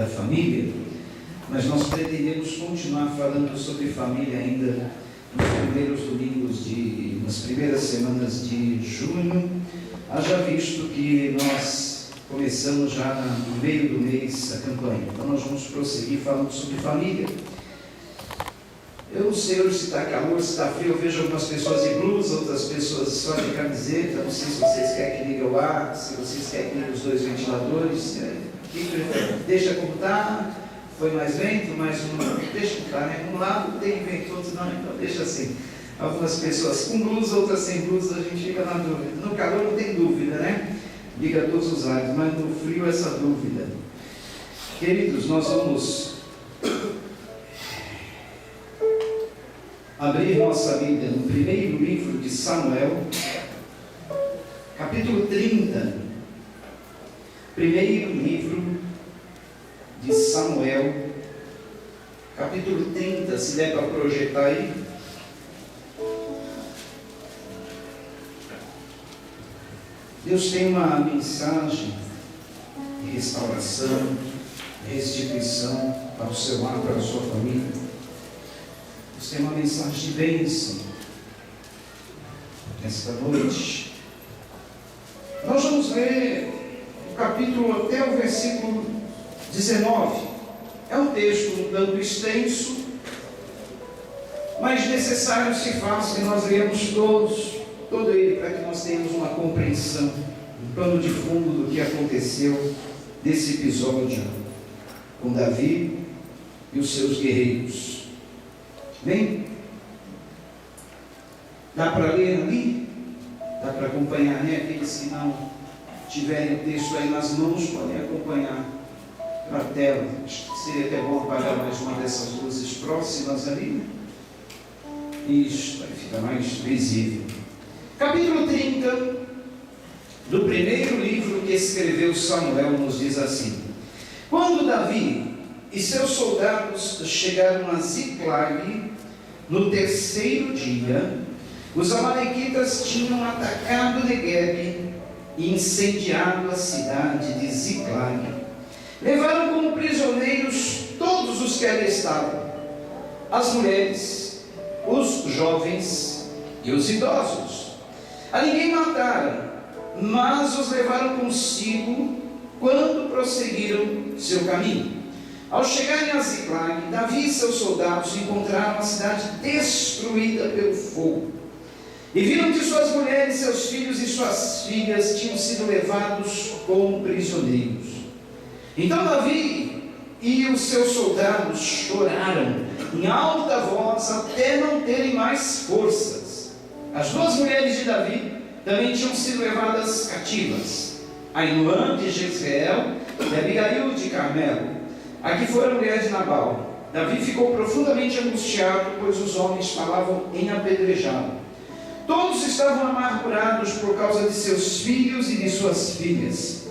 da família, mas nós pretendemos continuar falando sobre família ainda nos primeiros domingos, nas primeiras semanas de junho, haja visto que nós começamos já no meio do mês a campanha. Então nós vamos prosseguir falando sobre família. Eu não sei hoje se está calor, se está frio. Eu vejo algumas pessoas de blusa, outras pessoas só de camiseta. Não sei se vocês querem que ligue o ar, se vocês querem que ligue os dois ventiladores. Deixa como está. Foi mais vento, mais um. Deixa como está, né? Um lado tem vento, outro não, então deixa assim. Algumas pessoas com blusa, outras sem blusa, a gente fica na dúvida. No calor não tem dúvida, né? Liga todos os ares, mas no frio essa dúvida. Queridos, nós vamos abrir nossa Bíblia no primeiro livro de Samuel, capítulo 30. Primeiro livro de Samuel, capítulo 30, se der para projetar aí. Deus tem uma mensagem de restauração, restituição para o seu lar, para a sua família. Deus tem uma mensagem de bênção nesta noite. Nós vamos ler o capítulo até o versículo 19. É um texto um tanto extenso, mas necessário se faz que nós leamos todo ele, para que nós tenhamos uma compreensão, um pano de fundo do que aconteceu nesse episódio com Davi e os seus guerreiros. Bem, dá para ler ali? Dá para acompanhar, né? Aqueles que não tiverem o texto aí nas mãos, podem acompanhar na tela. Acho que seria até bom apagar mais uma dessas luzes próximas ali. Isso, aí fica mais visível. Capítulo 30 do primeiro livro que escreveu Samuel nos diz assim: quando Davi e seus soldados chegaram a Ziclag, no terceiro dia, os amalequitas tinham atacado Neguebe e incendiado a cidade de Ziclag. Levaram como prisioneiros todos os que ali estavam, as mulheres, os jovens e os idosos. A ninguém mataram, mas os levaram consigo quando prosseguiram seu caminho. Ao chegarem a Ziclag, Davi e seus soldados encontraram a cidade destruída pelo fogo. E viram que suas mulheres, seus filhos e suas filhas tinham sido levados como prisioneiros. Então Davi e os seus soldados choraram em alta voz até não terem mais forças. As duas mulheres de Davi também tinham sido levadas cativas, Ainoã de Jezreel e Abigail de Carmelo, a que fora mulher de Nabal. Davi ficou profundamente angustiado, pois os homens falavam em apedrejá-lo. Todos estavam amargurados por causa de seus filhos e de suas filhas.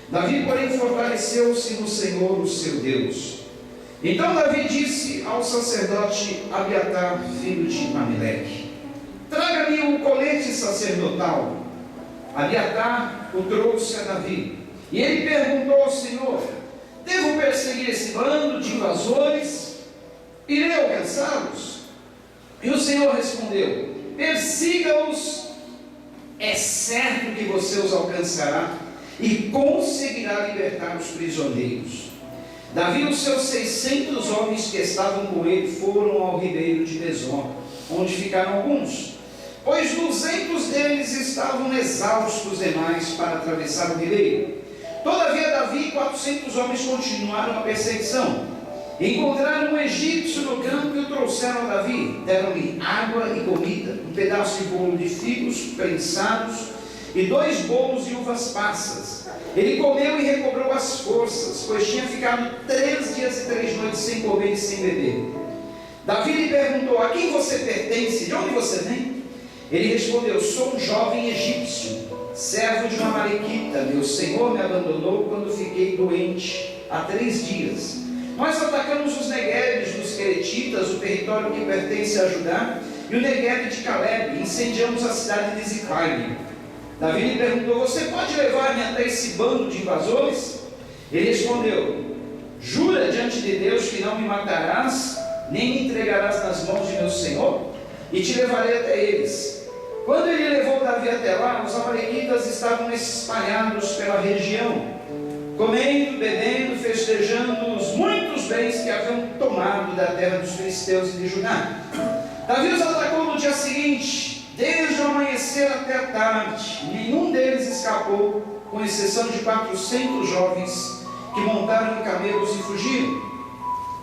Davi, porém, fortaleceu-se no Senhor, o seu Deus. Então Davi disse ao sacerdote Abiatar, filho de Amaleque: traga-me o colete sacerdotal. Abiatar o trouxe a Davi. E ele perguntou ao Senhor: devo perseguir esse bando de invasores? Irei alcançá-los? E o Senhor respondeu: persiga-os, é certo que você os alcançará e conseguirá libertar os prisioneiros. Davi e os seus 600 homens que estavam com ele foram ao ribeiro de Besor, onde ficaram alguns, pois 200 deles estavam exaustos demais para atravessar o ribeiro. Todavia Davi e 400 homens continuaram a perseguição. Encontraram um egípcio no campo e o trouxeram a Davi. Deram-lhe água e comida, um pedaço de bolo de figos prensados e 2 bolos de uvas passas. Ele comeu e recobrou as forças, pois tinha ficado 3 dias e 3 noites sem comer e sem beber. Davi lhe perguntou: a quem você pertence? De onde você vem? Ele respondeu: sou um jovem egípcio, servo de uma amalequita. Meu senhor me abandonou quando fiquei doente há 3 dias. Nós atacamos os Neguebes dos Queretitas, o território que pertence a Judá, e o Neguebe de Caleb, e incendiamos a cidade de Ziclag. Davi lhe perguntou: você pode levar-me até esse bando de invasores? Ele respondeu: diante de Deus que não me matarás, nem me entregarás nas mãos de meu Senhor? E te levarei até eles. Quando ele levou Davi até lá, os amalequitas estavam espalhados pela região, comendo, bebendo, festejando os muitos bens que haviam tomado da terra dos filisteus e de Judá. Davi os atacou no dia seguinte, desde o amanhecer até a tarde. Nenhum deles escapou, com exceção de 400 jovens que montaram em camelos e fugiram.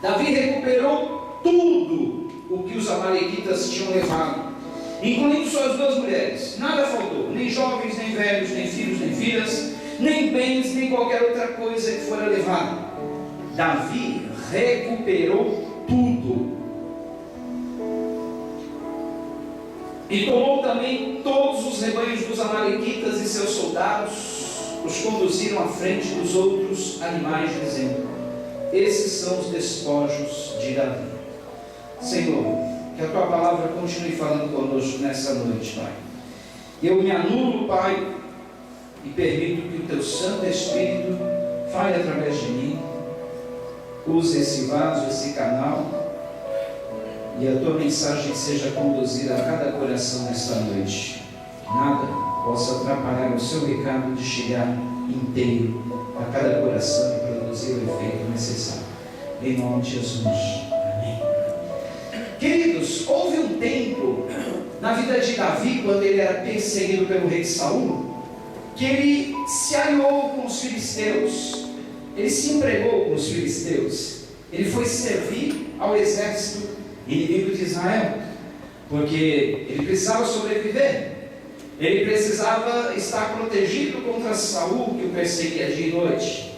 Davi recuperou tudo o que os amalequitas tinham levado, incluindo suas 2 mulheres. Nada faltou, nem jovens, nem velhos, nem filhos, nem filhas, nem bens, nem qualquer outra coisa que fora levada. Davi recuperou tudo. E tomou também todos os rebanhos dos amalequitas e seus soldados, os conduziram à frente dos outros animais, dizendo: esses são os despojos de Davi. Senhor, que a Tua palavra continue falando conosco nessa noite, Pai. Eu me anulo, Pai, e permito que o Teu Santo Espírito fale através de mim. Use esse vaso, esse canal, e a Tua mensagem seja conduzida a cada coração nesta noite. Que nada possa atrapalhar o Seu recado de chegar inteiro a cada coração e produzir o efeito necessário. Em nome de Jesus. Amém. Queridos, houve um tempo na vida de Davi, quando ele era perseguido pelo rei Saul, que ele se aliou com os filisteus, ele se empregou com os filisteus, ele foi servir ao exército inimigo de Israel, porque ele precisava sobreviver, ele precisava estar protegido contra Saul, que o perseguia dia e noite.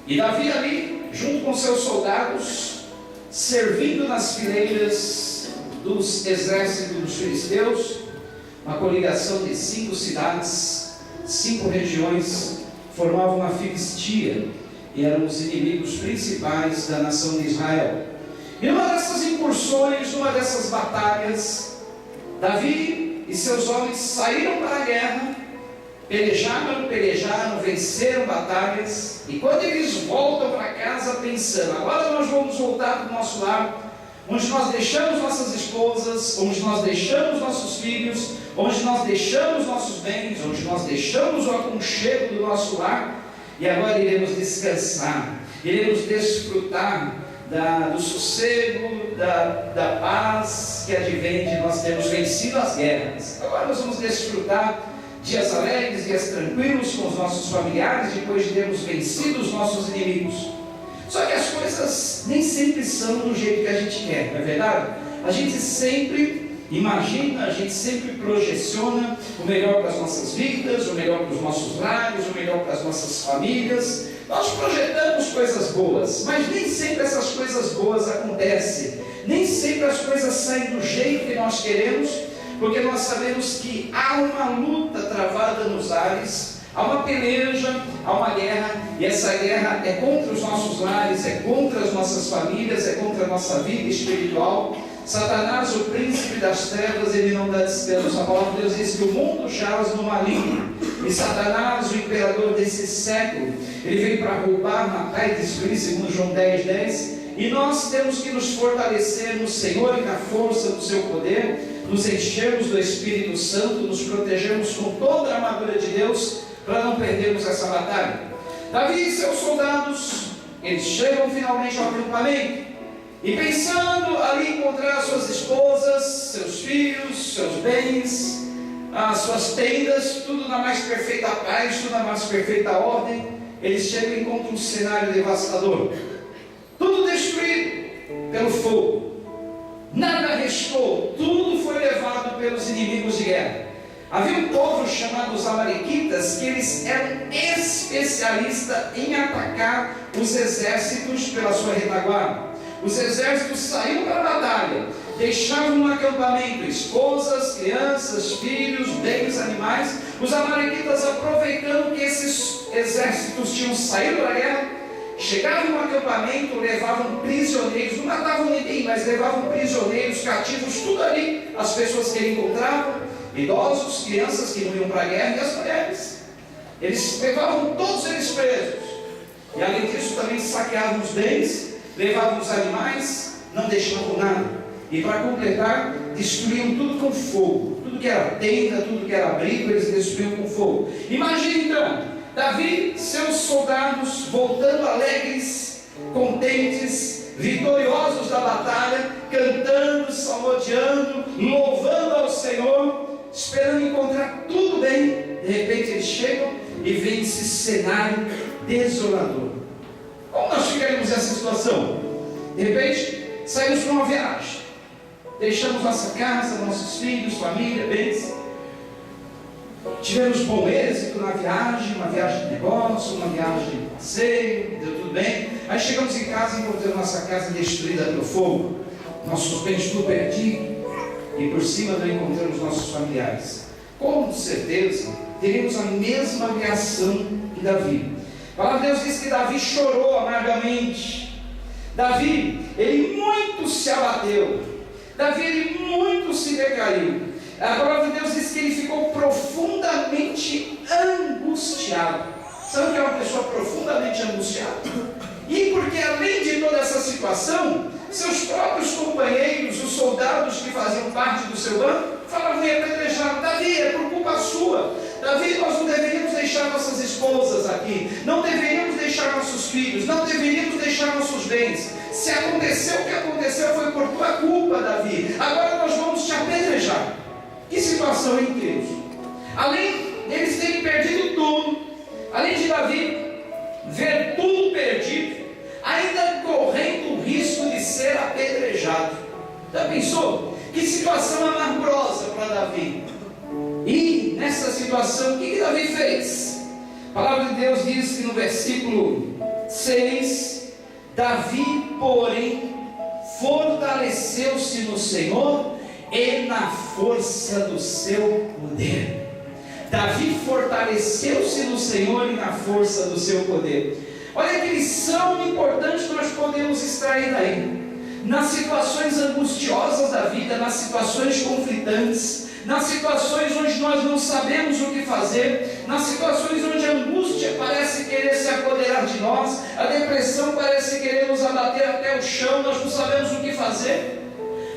E Davi ali, junto com seus soldados, servindo nas fileiras dos exércitos dos filisteus, uma coligação de 5 cidades, 5 regiões, formavam a Filistia, e eram os inimigos principais da nação de Israel. E numa dessas incursões, numa dessas batalhas, Davi e seus homens saíram para a guerra, pelejaram, venceram batalhas, e quando eles voltam para casa pensando: agora nós vamos voltar para o nosso lar, onde nós deixamos nossas esposas, onde nós deixamos nossos filhos, onde nós deixamos nossos bens, onde nós deixamos o aconchego do nosso lar, e agora iremos descansar, iremos desfrutar do sossego, da paz que advém de nós termos vencido as guerras. Agora nós vamos desfrutar dias alegres, dias tranquilos com os nossos familiares, depois de termos vencido os nossos inimigos. Só que as coisas nem sempre são do jeito que a gente quer, não é verdade? A gente sempre imagina, a gente sempre projeciona o melhor para as nossas vidas, o melhor para os nossos lares, o melhor para as nossas famílias. Nós projetamos coisas boas, mas nem sempre essas coisas boas acontecem, nem sempre as coisas saem do jeito que nós queremos, porque nós sabemos que há uma luta travada nos ares, há uma peleja, há uma guerra, e essa guerra é contra os nossos lares, é contra as nossas famílias, é contra a nossa vida espiritual. Satanás, o príncipe das trevas, ele não dá descanso. A palavra de Deus diz que o mundo jaz no maligno, e Satanás, o imperador desse século, ele veio para roubar, matar e destruir, segundo João 10:10, e nós temos que nos fortalecer no Senhor e na força do seu poder, nos enchermos do Espírito Santo, nos protegermos com toda a armadura de Deus, para não perdermos essa batalha. Davi e seus soldados, eles chegam finalmente ao acampamento, e pensando ali encontrar suas esposas, seus filhos, seus bens, as suas tendas, tudo na mais perfeita paz, tudo na mais perfeita ordem, eles chegam e encontram um cenário devastador, tudo destruído pelo fogo, nada restou, tudo foi levado pelos inimigos de guerra. Havia um povo chamado os amalequitas, que eles eram especialistas em atacar os exércitos pela sua retaguarda. Os exércitos saíam para a batalha, deixavam no acampamento esposas, crianças, filhos, bens, animais. Os amalequitas, aproveitando que esses exércitos tinham saído da guerra, chegavam no acampamento, levavam prisioneiros, não matavam ninguém, mas levavam prisioneiros, cativos, tudo ali, as pessoas que ele encontrava, idosos, crianças que não iam para a guerra, e as mulheres. Eles levavam todos eles presos, e além disso também saqueavam os bens, levavam os animais, não deixavam nada. E para completar, destruíam tudo com fogo. Tudo que era tenda, tudo que era abrigo, eles destruíam com fogo. Imagine então, Davi, seus soldados, voltando alegres, contentes, vitoriosos da batalha, cantando, salmodiando, louvando ao Senhor, esperando encontrar tudo bem. De repente eles chegam e vem esse cenário desolador. Como nós ficaríamos nessa situação? De repente, saímos para uma viagem, deixamos nossa casa, nossos filhos, família, bens, tivemos bom êxito na viagem, uma viagem de negócio, uma viagem de passeio, deu tudo bem. Aí chegamos em casa e encontramos nossa casa destruída pelo fogo, nossos bens tudo perdido, e por cima não encontramos nossos familiares. Com certeza teríamos a mesma reação que Davi. A palavra de Deus diz que Davi chorou amargamente. Davi, ele muito se abateu. Davi, ele muito se decaiu. A palavra de Deus diz que ele ficou profundamente angustiado. Sabe o que é uma pessoa profundamente angustiada? E porque além de toda essa situação, seus próprios companheiros, os soldados que faziam parte do seu bando, falavam e apedrejavam: Davi, é por culpa sua. Davi, nós não deveríamos deixar nossas esposas aqui, não deveríamos deixar nossos filhos, não deveríamos deixar nossos bens. Se aconteceu o que aconteceu, foi por tua culpa, Davi. Agora nós vamos te apedrejar. Que situação incrível! Além deles terem perdido tudo, além de Davi ver tudo perdido, ainda correndo o risco de ser apedrejado. Já pensou? Que situação amargosa para Davi. E nessa situação, o que Davi fez? A palavra de Deus diz que no versículo 6, Davi, porém, fortaleceu-se no Senhor e na força do seu poder. Davi fortaleceu-se no Senhor e na força do seu poder. Olha que lição importante nós podemos extrair daí. Nas situações angustiosas da vida, nas situações conflitantes, nas situações onde nós não sabemos o que fazer, nas situações onde a angústia parece querer se apoderar de nós, a depressão parece querer nos abater até o chão, nós não sabemos o que fazer.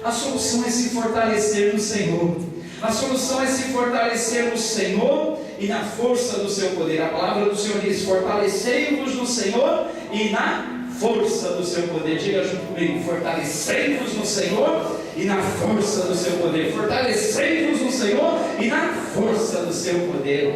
A solução é se fortalecer no Senhor. A solução é se fortalecer no Senhor e na força do seu poder. A palavra do Senhor diz: fortalecei-vos no Senhor e na força do seu poder. Diga junto comigo: fortalecei-vos no Senhor e na força do seu poder. Fortalecei-vos no Senhor e na força do seu poder.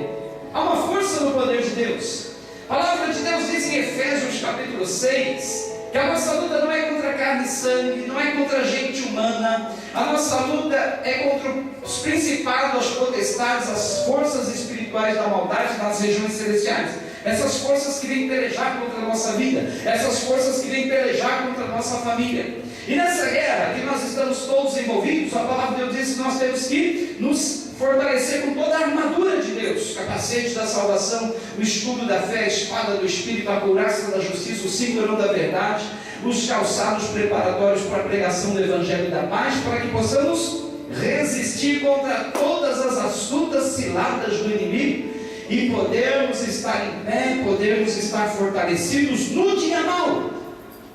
Há uma força no poder de Deus. A palavra de Deus diz em Efésios capítulo 6 que a nossa luta não é contra carne e sangue, não é contra a gente humana. A nossa luta é contra os principados, as potestades, as forças espirituais da maldade nas regiões celestiais. Essas forças que vêm pelejar contra a nossa vida, essas forças que vêm pelejar contra a nossa família. E nessa guerra que nós estamos todos envolvidos, a palavra de Deus diz que nós temos que nos fortalecer com toda a armadura de Deus: capacete da salvação, o escudo da fé, a espada do Espírito, a couraça da justiça, o cinturão da verdade, os calçados preparatórios para a pregação do Evangelho da paz, para que possamos resistir contra todas as astutas ciladas do inimigo e podermos estar em pé, podermos estar fortalecidos no dia mau,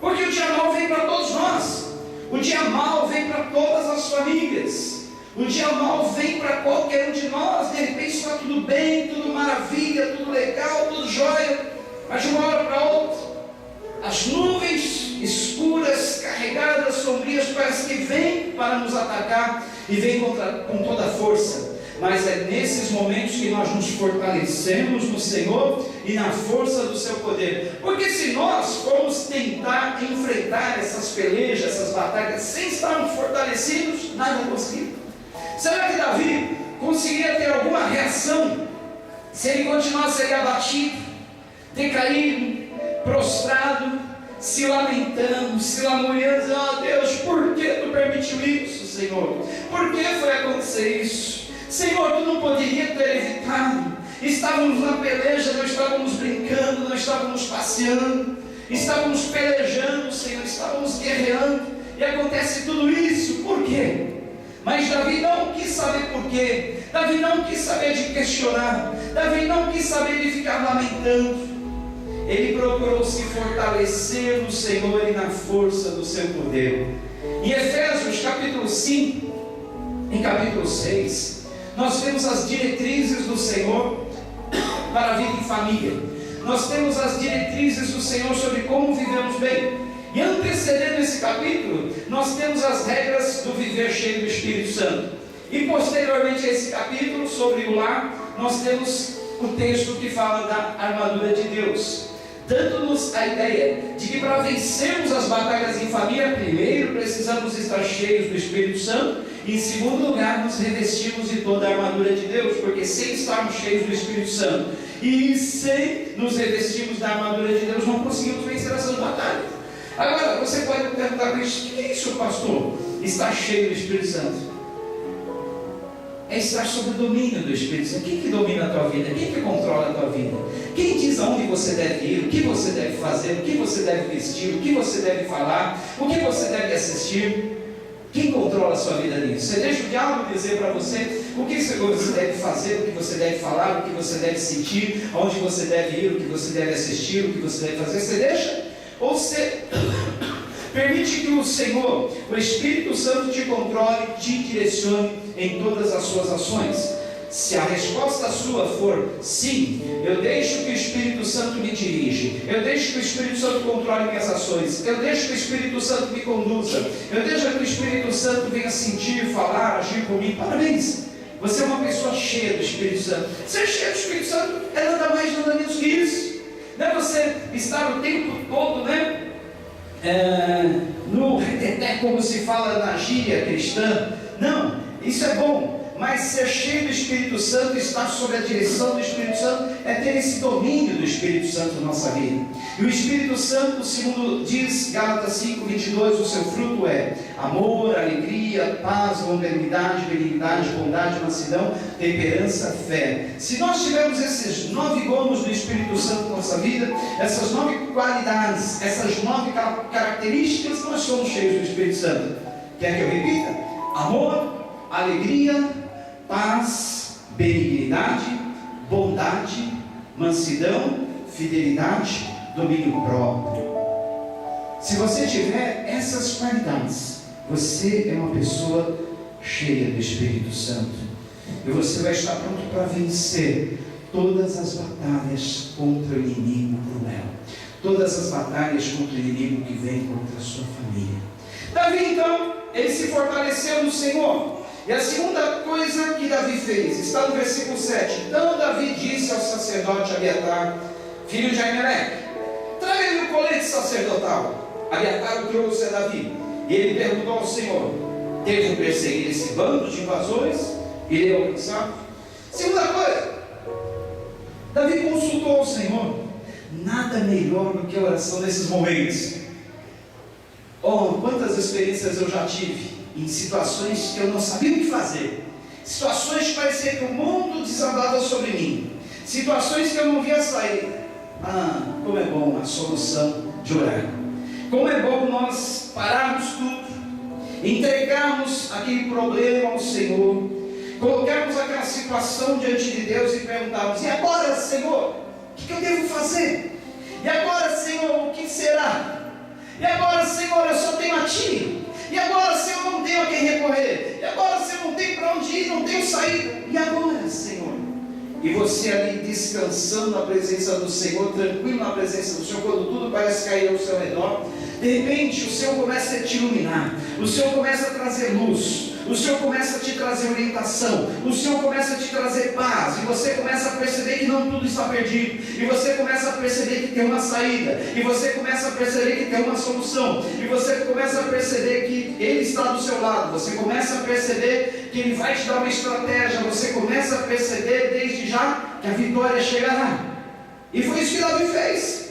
porque o dia mau vem para todos nós, o dia mau vem para todas as famílias. O dia mau vem para qualquer um de nós. De repente está tudo bem, tudo maravilha, tudo legal, tudo jóia, mas de uma hora para outra, as nuvens escuras, carregadas, sombrias, parece que vêm para nos atacar e vêm com toda a força. Mas é nesses momentos que nós nos fortalecemos no Senhor e na força do seu poder. Porque se nós formos tentar enfrentar essas pelejas, essas batalhas, sem estarmos fortalecidos, nada conseguimos. Será que Davi conseguiria ter alguma reação se ele continuasse ali abatido, decaído, prostrado, se lamentando, se lamuriando: oh Deus, por que tu permitiu isso, Senhor? Por que foi acontecer isso? Senhor, tu não poderia ter evitado. Estávamos na peleja, não estávamos brincando, não estávamos passeando, estávamos pelejando, Senhor, estávamos guerreando, e acontece tudo isso. Por quê? Mas Davi não quis saber por quê. Davi não quis saber de questionar. Davi não quis saber de ficar lamentando. ele procurou se fortalecer no Senhor e na força do seu poder. Em Efésios capítulo 5, em capítulo 6, nós temos as diretrizes do Senhor para a vida em família. Nós temos as diretrizes do Senhor sobre como vivemos bem. E antecedendo esse capítulo, nós temos as regras do viver cheio do Espírito Santo. E posteriormente a esse capítulo, sobre o lar, nós temos o texto que fala da armadura de Deus, dando-nos a ideia de que para vencermos as batalhas em família, primeiro precisamos estar cheios do Espírito Santo, e em segundo lugar, nos revestimos de toda a armadura de Deus, porque sem estarmos cheios do Espírito Santo e sem nos revestirmos da armadura de Deus, não conseguimos vencer essas batalhas. Agora, você pode perguntar para isso: o que é isso, pastor? Estar cheio do Espírito Santo é estar sob o domínio do Espírito Santo. Quem que domina a tua vida? Quem que controla a tua vida? Quem diz aonde você deve ir, o que você deve fazer, o que você deve vestir, o que você deve falar, o que você deve assistir? Quem controla a sua vida nisso? Você deixa o diabo dizer para você o que você deve fazer, o que você deve falar, o que você deve sentir, aonde você deve ir, o que você deve assistir, o que você deve fazer? Você deixa? Ou você permite que o Senhor, o Espírito Santo, te controle, te direcione em todas as suas ações? Se a resposta sua for sim, eu deixo que o Espírito Santo me dirija, eu deixo que o Espírito Santo controle minhas ações, eu deixo que o Espírito Santo me conduza, eu deixo que o Espírito Santo venha sentir, falar, agir por mim, parabéns, você é uma pessoa cheia do Espírito Santo. Ser cheio do Espírito Santo é nada mais, nada menos que isso. Não é você estar o tempo todo, no reteté, como se fala na gíria cristã. Não, isso é bom. Mas ser cheio do Espírito Santo, estar sob a direção do Espírito Santo, é ter esse domínio do Espírito Santo na nossa vida. E o Espírito Santo, segundo diz Gálatas 5:22, o seu fruto é amor, alegria, paz, longanimidade, benignidade, bondade, mansidão, temperança, fé. Se nós tivermos esses 9 gomos do Espírito Santo na nossa vida, essas 9 qualidades, essas 9 características, nós somos cheios do Espírito Santo. Quer que eu repita? Amor, alegria, paz, benignidade, bondade, mansidão, fidelidade, domínio próprio. Se você tiver essas qualidades, você é uma pessoa cheia do Espírito Santo, e você vai estar pronto para vencer todas as batalhas contra o inimigo cruel, todas as batalhas contra o inimigo que vem contra a sua família. Davi, então, ele se fortaleceu no Senhor. E a segunda coisa que Davi fez está no versículo 7. Então Davi disse ao sacerdote Abiatar, filho de Aimeleque: traga-lhe o colete sacerdotal. Abiatar o trouxe a Davi, e ele perguntou ao Senhor: devo perseguir esse bando de invasores? Irei alcançar? Segunda coisa, Davi consultou ao Senhor. Nada melhor do que a oração nesses momentos. Oh, quantas experiências eu já tive em situações que eu não sabia o que fazer, situações que parecia que o mundo desabava sobre mim, situações que eu não via sair. Como é bom a solução de orar, como é bom nós pararmos tudo, entregarmos aquele problema ao Senhor, colocarmos aquela situação diante de Deus e perguntarmos: e agora, Senhor, o que eu devo fazer? E agora, Senhor, o que será? E agora, Senhor, eu só tenho a Ti. E agora, Senhor, não tenho a quem recorrer. E agora, Senhor, não tenho para onde ir, não tenho saída. E agora, Senhor? E você ali descansando na presença do Senhor, tranquilo na presença do Senhor, quando tudo parece cair ao seu redor, de repente o Senhor começa a te iluminar, o Senhor começa a trazer luz, o Senhor começa a te trazer orientação, o Senhor começa a te trazer paz, e você começa a perceber que não tudo está perdido, e você começa a perceber que tem uma saída, e você começa a perceber que tem uma solução, e você começa a perceber que Ele está do seu lado, você começa a perceber que Ele vai te dar uma estratégia, você começa a perceber desde já que a vitória chegará. E foi isso que Davi fez.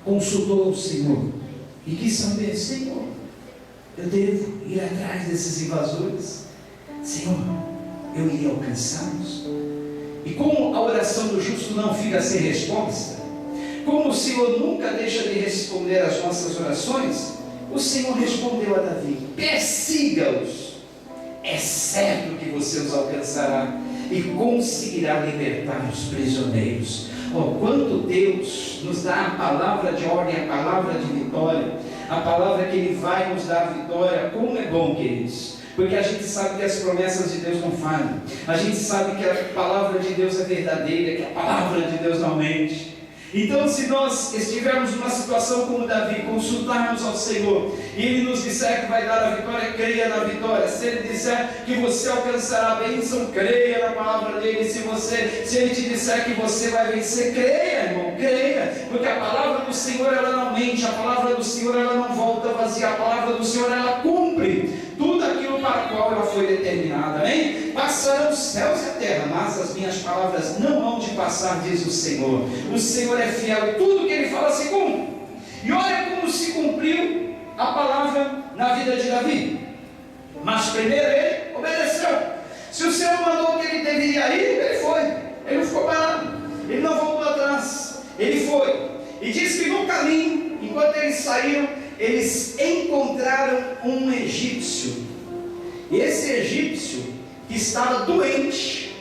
Consultou o Senhor e quis saber: Senhor, eu devo ir atrás desses invasores? Senhor, eu iria alcançá-los? E como a oração do justo não fica sem resposta, como o Senhor nunca deixa de responder às nossas orações, o Senhor respondeu a Davi: persiga-os, é certo que você os alcançará e conseguirá libertar os prisioneiros. Oh, quando Deus nos dá a palavra de ordem, a palavra de vitória, a palavra que Ele vai nos dar a vitória, como é bom, queridos. Porque a gente sabe que as promessas de Deus não falham. A gente sabe que a palavra de Deus é verdadeira, que a palavra de Deus não mente. Então, se nós estivermos numa situação como Davi, consultarmos ao Senhor, e Ele nos disser que vai dar a vitória, creia na vitória. Se Ele disser que você alcançará a bênção, creia na palavra dEle. Se Ele te disser que você vai vencer, creia, irmão, creia. Porque a palavra do Senhor, ela não mente. A palavra do Senhor, ela não volta vazia. A palavra do Senhor, ela cumpre tudo aquilo para o qual ela foi determinada, amém? Passarão os céus e a terra, mas as minhas palavras não hão de passar, diz o Senhor. O Senhor é fiel e tudo que Ele fala se cumpre. E olha como se cumpriu a palavra na vida de Davi. Mas primeiro ele obedeceu. Se o Senhor mandou que ele deveria ir, ele foi. Ele não ficou parado, ele não voltou atrás, ele foi. E diz que no caminho, enquanto eles saíram, eles encontraram um egípcio. E esse egípcio, que estava doente,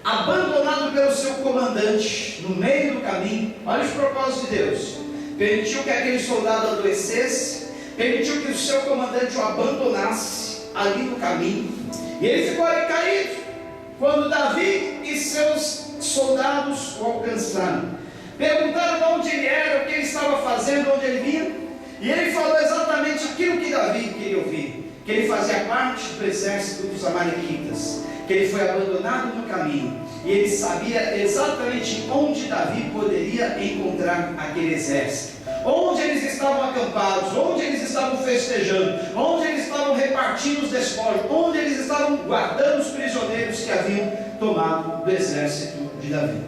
abandonado pelo seu comandante, no meio do caminho, olha os propósitos de Deus. Permitiu que aquele soldado adoecesse, permitiu que o seu comandante o abandonasse ali no caminho, e ele ficou ali caído, quando Davi e seus soldados o alcançaram. Perguntaram de onde ele era, o que ele estava fazendo, onde ele vinha. E ele falou exatamente aquilo que Davi queria ouvir, que ele fazia parte do exército dos amalequitas, que ele foi abandonado no caminho, e ele sabia exatamente onde Davi poderia encontrar aquele exército, onde eles estavam acampados, onde eles estavam festejando, onde eles estavam repartindo os despojos, onde eles estavam guardando os prisioneiros que haviam tomado do exército de Davi.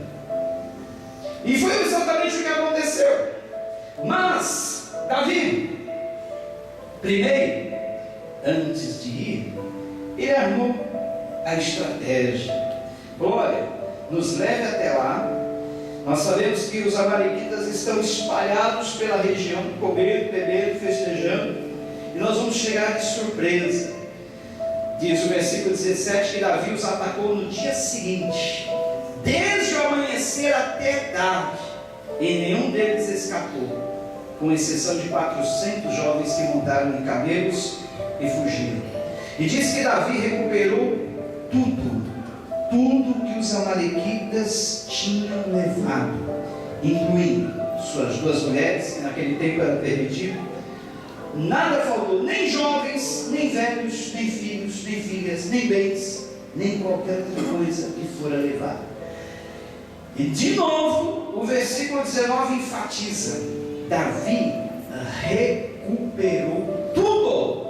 E foi exatamente o que aconteceu. Mas Davi, primeiro, antes de ir, ele armou a estratégia. Glória, nos leve até lá. Nós sabemos que os amalequitas estão espalhados pela região, comendo, bebendo, festejando, e nós vamos chegar de surpresa. Diz o versículo 17 que Davi os atacou no dia seguinte, desde o amanhecer até tarde, e nenhum deles escapou, com exceção de 400 jovens que montaram em camelos e fugiram. E diz que Davi recuperou tudo que os amalequitas tinham levado, incluindo suas 2 mulheres, que naquele tempo era permitido. Nada faltou, nem jovens, nem velhos, nem filhos, nem filhas, nem bens, nem qualquer outra coisa que fora levada. E de novo, o versículo 19 enfatiza: Davi recuperou tudo.